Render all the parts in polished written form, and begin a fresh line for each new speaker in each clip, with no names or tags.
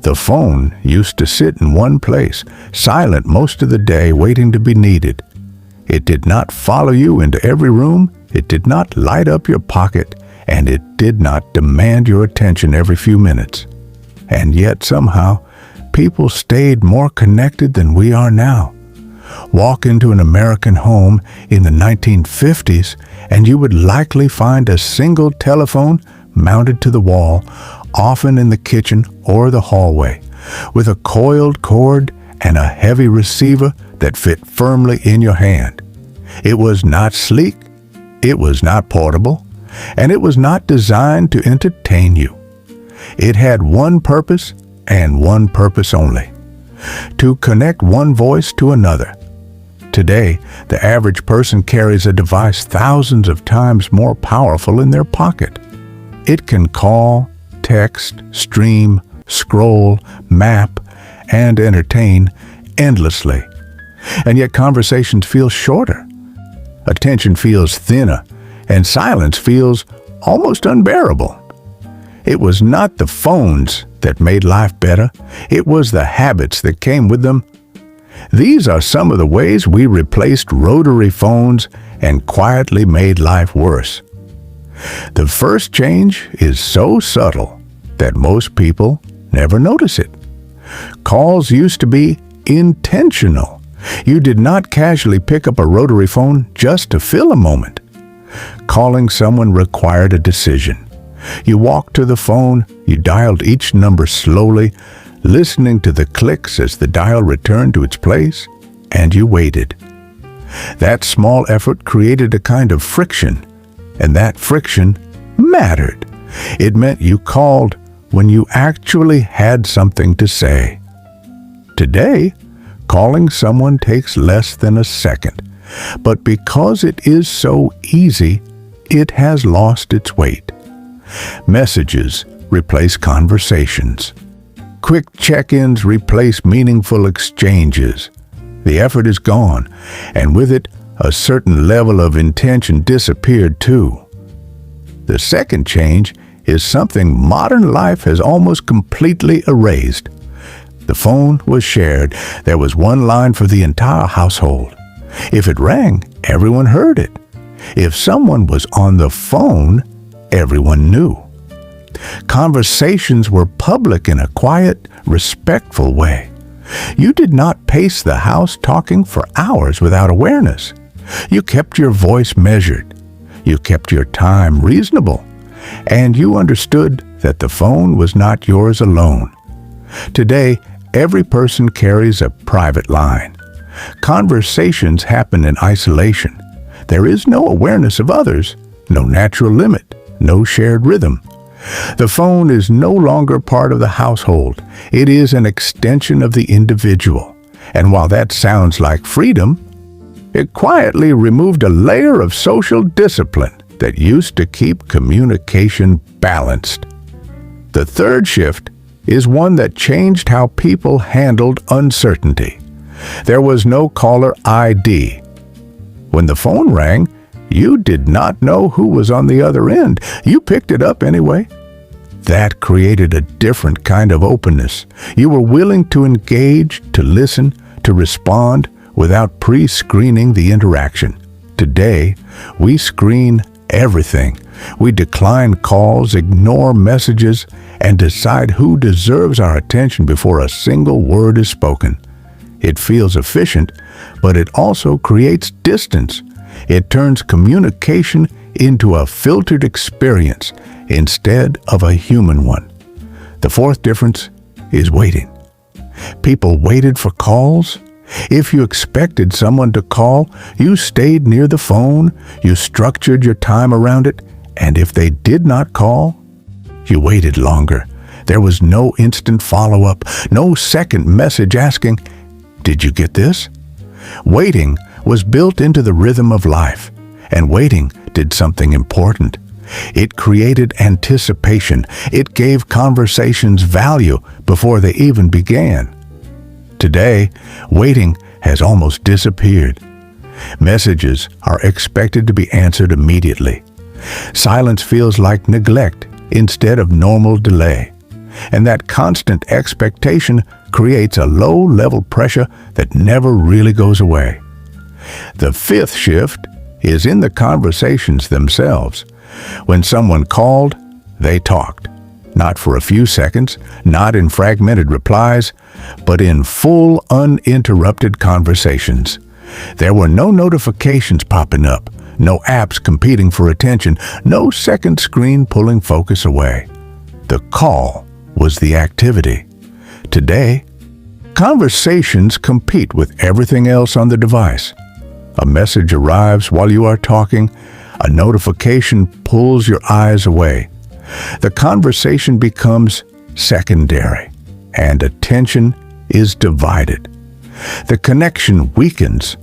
The phone used to sit in one place, silent most of the day, waiting to be needed. It did not follow you into every room, it did not light up your pocket, and it did not demand your attention every few minutes. And yet somehow, people stayed more connected than we are now. Walk into an American home in the 1950s, and you would likely find a single telephone mounted to the wall, often in the kitchen or the hallway, with a coiled cord and a heavy receiver that fit firmly in your hand. It was not sleek, it was not portable, and it was not designed to entertain you. It had one purpose and one purpose only: to connect one voice to another. Today, the average person carries a device thousands of times more powerful in their pocket. It can call, text, stream, scroll, map, and entertain endlessly. And yet conversations feel shorter. Attention feels thinner, and silence feels almost unbearable. It was not the phones that made life better, it was the habits that came with them. These are some of the ways we replaced rotary phones and quietly made life worse. The first change is so subtle that most people never notice it. Calls used to be intentional. You did not casually pick up a rotary phone just to fill a moment. Calling someone required a decision. You walked to the phone, you dialed each number slowly, listening to the clicks as the dial returned to its place, and you waited. That small effort created a kind of friction, and that friction mattered. It meant you called when you actually had something to say. Today, calling someone takes less than a second, but because it is so easy, it has lost its weight. Messages replace conversations. Quick check-ins replace meaningful exchanges. The effort is gone, and with it, a certain level of intention disappeared too. The second change is something modern life has almost completely erased. The phone was shared. There was one line for the entire household. If it rang, everyone heard it. If someone was on the phone, everyone knew. Conversations were public in a quiet, respectful way. You did not pace the house talking for hours without awareness. You kept your voice measured. You kept your time reasonable. And you understood that the phone was not yours alone. Today, every person carries a private line. Conversations happen in isolation. There is no awareness of others, no natural limit, no shared rhythm. The phone is no longer part of the household. It is an extension of the individual. And while that sounds like freedom, it quietly removed a layer of social discipline that used to keep communication balanced. The third shift is one that changed how people handled uncertainty. There was no caller ID. When the phone rang, you did not know who was on the other end. You picked it up anyway. That created a different kind of openness. You were willing to engage, to listen, to respond without pre-screening the interaction. Today, we screen everything. We decline calls, ignore messages, and decide who deserves our attention before a single word is spoken. It feels efficient, but it also creates distance. It turns communication into a filtered experience instead of a human one. The fourth difference is waiting. People waited for calls. If you expected someone to call, you stayed near the phone, you structured your time around it, and if they did not call, you waited longer. There was no instant follow-up, no second message asking, "Did you get this?" Waiting was built into the rhythm of life, and waiting did something important. It created anticipation. It gave conversations value before they even began. Today, waiting has almost disappeared. Messages are expected to be answered immediately. Silence feels like neglect instead of normal delay. and that constant expectation creates a low-level pressure that never really goes away. The fifth shift is in the conversations themselves. When someone called, they talked. Not for a few seconds, not in fragmented replies, but in full, uninterrupted conversations. There were no notifications popping up, no apps competing for attention, no second screen pulling focus away. The call was the activity. Today, conversations compete with everything else on the device. A message arrives while you are talking, a notification pulls your eyes away. The conversation becomes secondary, and attention is divided. The connection weakens,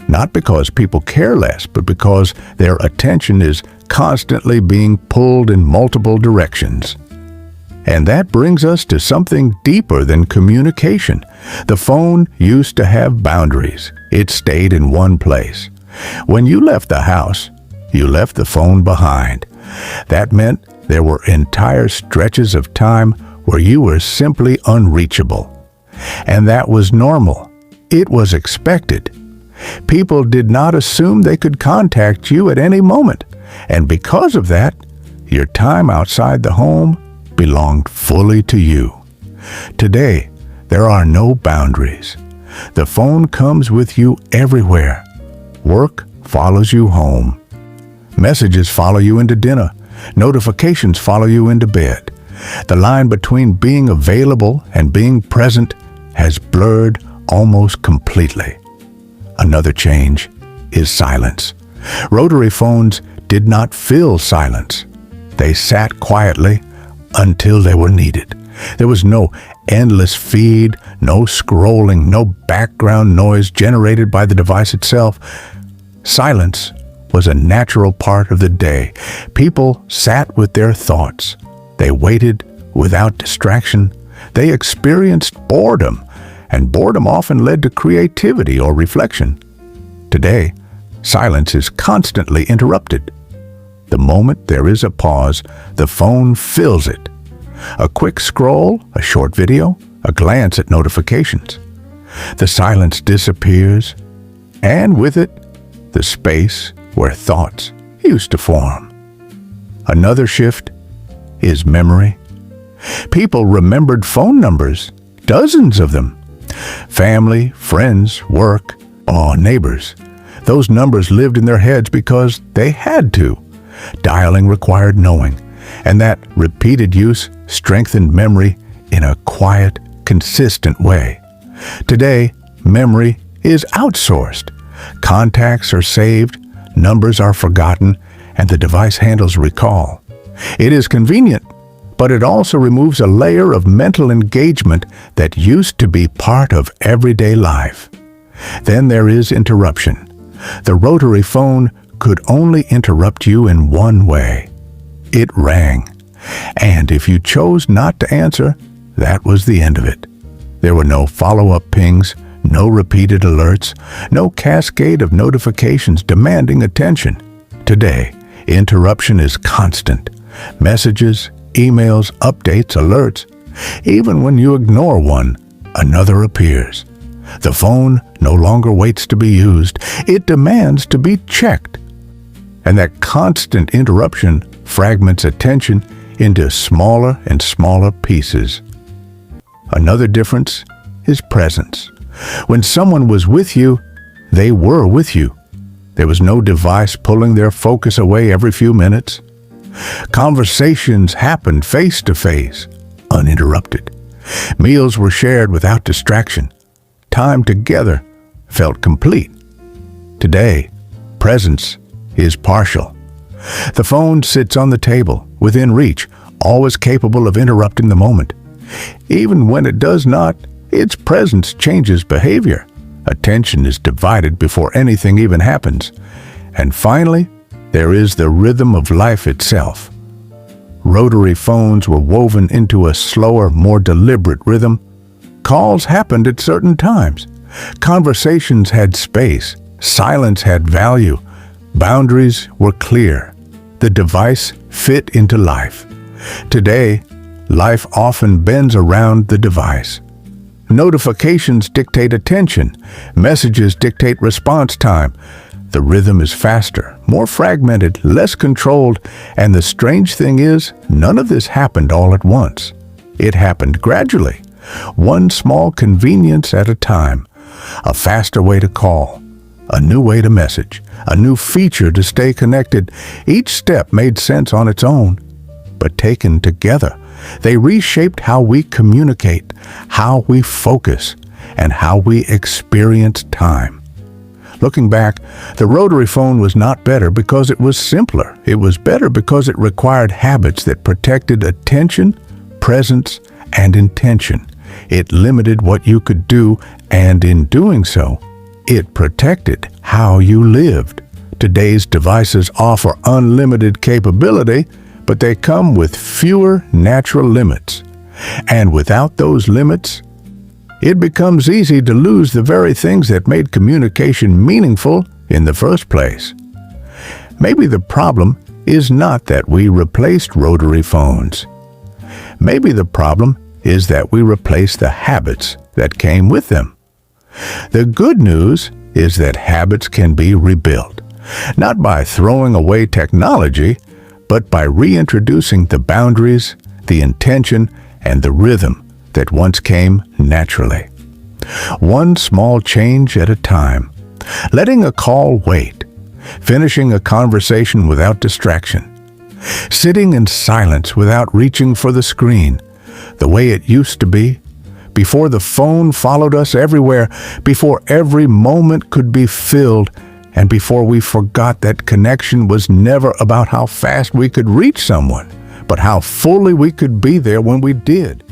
not because people care less, but because their attention is constantly being pulled in multiple directions. And that brings us to something deeper than communication. The phone used to have boundaries. It stayed in one place. When you left the house, you left the phone behind. That meant there were entire stretches of time where you were simply unreachable. And that was normal. It was expected. People did not assume they could contact you at any moment. And because of that, your time outside the home belonged fully to you. Today, there are no boundaries. The phone comes with you everywhere. Work follows you home. Messages follow you into dinner. Notifications follow you into bed. The line between being available and being present has blurred almost completely. Another change is silence. Rotary phones did not fill silence. They sat quietly until they were needed. There was no endless feed, no scrolling, no background noise generated by the device itself. Silence was a natural part of the day. People sat with their thoughts. They waited without distraction. They experienced boredom, and boredom often led to creativity or reflection. Today, silence is constantly interrupted. The moment there is a pause, the phone fills it. A quick scroll, a short video, a glance at notifications. The silence disappears, and with it, the space where thoughts used to form. Another shift is memory. People remembered phone numbers, dozens of them. Family, friends, work, or neighbors. Those numbers lived in their heads because they had to. Dialing required knowing, and that repeated use strengthened memory in a quiet, consistent way. Today, memory is outsourced. Contacts are saved, numbers are forgotten, and the device handles recall. It is convenient, but it also removes a layer of mental engagement that used to be part of everyday life. Then there is interruption. The rotary phone could only interrupt you in one way. It rang. And if you chose not to answer, that was the end of it. There were no follow-up pings, no repeated alerts, no cascade of notifications demanding attention. Today, interruption is constant. Messages, emails, updates, alerts. Even when you ignore one, another appears. The phone no longer waits to be used. It demands to be checked. And that constant interruption fragments attention into smaller and smaller pieces. Another difference is presence. When someone was with you, they were with you. There was no device pulling their focus away every few minutes. Conversations happened face to face, uninterrupted. Meals were shared without distraction. Time together felt complete. Today, presence is partial. The phone sits on the table, within reach, always capable of interrupting the moment. Even when it does not, its presence changes behavior. Attention is divided before anything even happens. And finally, there is the rhythm of life itself. Rotary phones were woven into a slower, more deliberate rhythm. Calls happened at certain times. Conversations had space. Silence had value. Boundaries were clear. The device fit into life. Today, Life often bends around the device. Notifications dictate attention. Messages dictate response time. The rhythm is faster, more fragmented, less controlled, and the strange thing is, none of this happened all at once. It happened gradually, one small convenience at a time. A faster way to call, a new way to message, a new feature to stay connected. Each step made sense on its own, but taken together, they reshaped how we communicate, how we focus, and how we experience time. Looking back, the rotary phone was not better because it was simpler. It was better because it required habits that protected attention, presence, and intention. It limited what you could do, and in doing so, it protected how you lived. Today's devices offer unlimited capability, but they come with fewer natural limits. And without those limits, it becomes easy to lose the very things that made communication meaningful in the first place. Maybe the problem is not that we replaced rotary phones. Maybe the problem is that we replaced the habits that came with them. The good news is that habits can be rebuilt, not by throwing away technology, but by reintroducing the boundaries, the intention, and the rhythm that once came naturally. One small change at a time. Letting a call wait. Finishing a conversation without distraction. Sitting in silence without reaching for the screen, the way it used to be, before the phone followed us everywhere, before every moment could be filled, and before we forgot that connection was never about how fast we could reach someone, but how fully we could be there when we did.